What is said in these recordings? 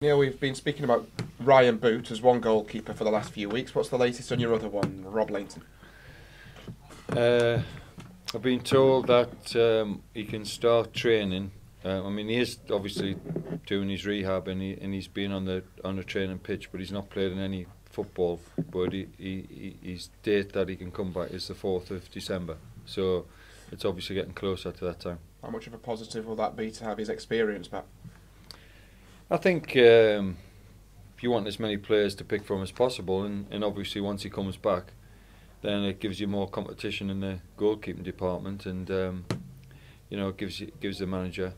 Neil, we've been speaking about Ryan Boot as one goalkeeper for the last few weeks. What's the latest on your other one, Rob Lainton? I've been told that he can start training. He is obviously doing his rehab and he's been on the training pitch, but he's not played in any football. But his date that he can come back is the 4th of December. So it's obviously getting closer to that time. How much of a positive will that be to have his experience back? I think if you want as many players to pick from as possible, and obviously once he comes back, then it gives you more competition in the goalkeeping department, and it gives the manager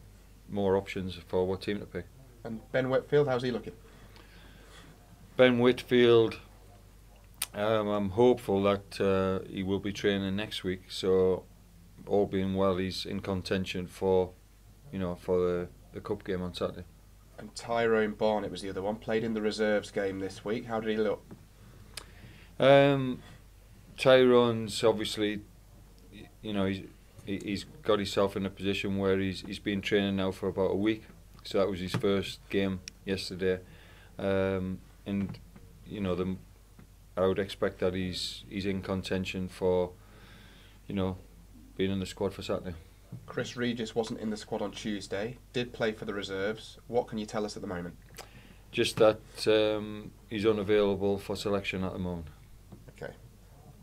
more options for what team to pick. And Ben Whitfield, how's he looking? Ben Whitfield, I'm hopeful that he will be training next week. So all being well, he's in contention for the cup game on Saturday. And Tyrone Barnett was the other one. Played in the reserves game this week. How did he look? Tyrone's obviously, he's got himself in a position where he's been training now for about a week. So that was his first game yesterday, I would expect that he's in contention for, being in the squad for Saturday. Regis wasn't in the squad on Tuesday, did play for the reserves. What can you tell us at the moment? Just that he's unavailable for selection at the moment. Okay.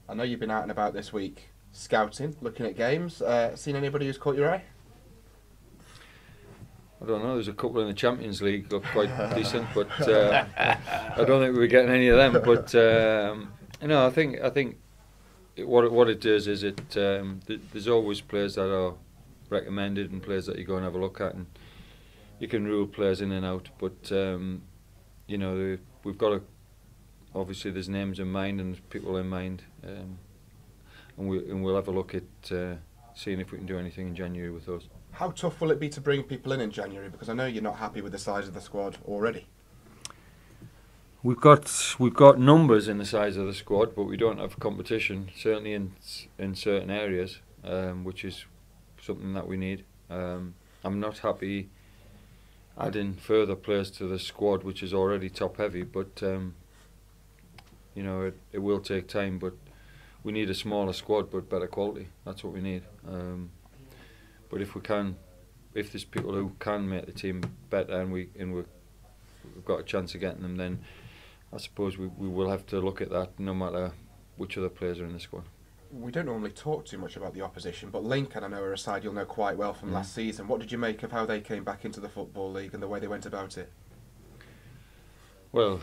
I know you've been out and about this week scouting, looking at games. Seen anybody who's caught your eye? I don't know, there's a couple in the Champions League look quite decent, but I don't think we're getting any of them. But I think what it does is there's always players that are recommended and players that you go and have a look at, and you can rule players in and out. But we've got obviously there's names in mind and people in mind, and we'll have a look at seeing if we can do anything in January with those. How tough will it be to bring people in January? Because I know you're not happy with the size of the squad already. We've got numbers in the size of the squad, but we don't have competition, certainly in certain areas, which is something that we need. I'm not happy adding further players to the squad, which is already top heavy, but it will take time. But we need a smaller squad but better quality. That's what we need. But if there's people who can make the team better and we've got a chance of getting them, then I suppose we will have to look at that no matter which other players are in the squad. We don't normally talk too much about the opposition, but Lincoln, I know, are a side you'll know quite well from last season. What did you make of how they came back into the Football League and the way they went about it? Well,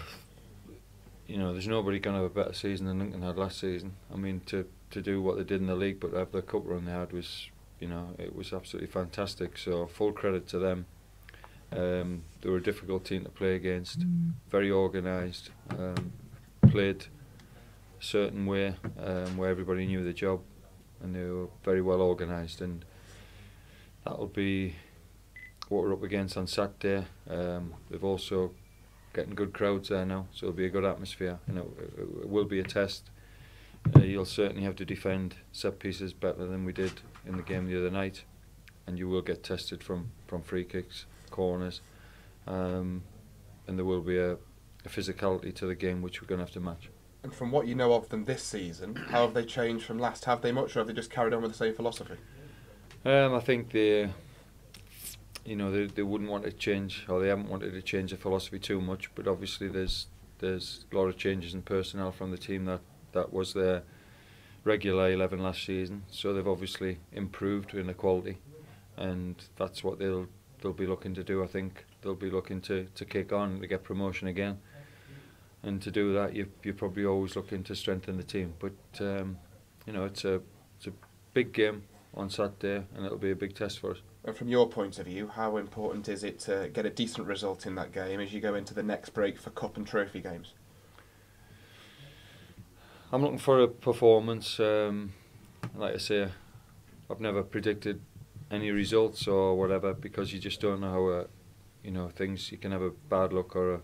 there's nobody going to have a better season than Lincoln had last season. I mean, to do what they did in the league, but have the cup run they had was, it was absolutely fantastic. So full credit to them. They were a difficult team to play against, very organised, played a certain way where everybody knew the job, and they were very well organised, and that'll be what we're up against on Saturday. They've also getting good crowds there now, so it'll be a good atmosphere. It will be a test. You'll certainly have to defend set pieces better than we did in the game the other night, and you will get tested from free kicks, corners, and there will be a physicality to the game which we're going to have to match. And from what you know of them this season, how have they changed from last? Have they much, or have they just carried on with the same philosophy? I think they wouldn't want to change, or they haven't wanted to change the philosophy too much. But obviously there's a lot of changes in personnel from the team that was their regular 11 last season. So they've obviously improved in the quality, and that's what they'll be looking to do. I think they'll be looking to kick on to get promotion again, and to do that you're probably always looking to strengthen the team. But it's a big game on Saturday, and it'll be a big test for us. And from your point of view, how important is it to get a decent result in that game as you go into the next break for cup and trophy games? I'm looking for a performance. Like I say, I've never predicted any results or whatever, because you just don't know how things. You can have a bad luck or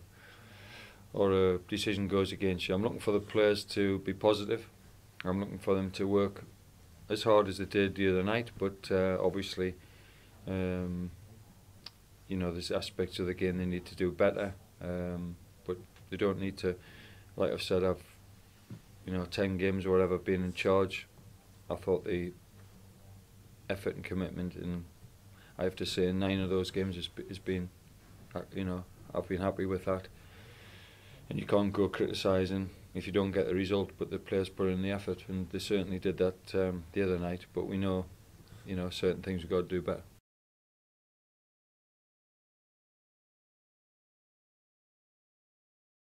a decision goes against you. I'm looking for the players to be positive. I'm looking for them to work as hard as they did the other night, but obviously there's aspects of the game they need to do better, but they don't need to, like I've said, have 10 games or whatever being in charge. I thought the effort and commitment, and I have to say 9 of those games has been, I've been happy with that. And you can't go criticising if you don't get the result, but the players put in the effort, and they certainly did that the other night. But we know, certain things we've got to do better.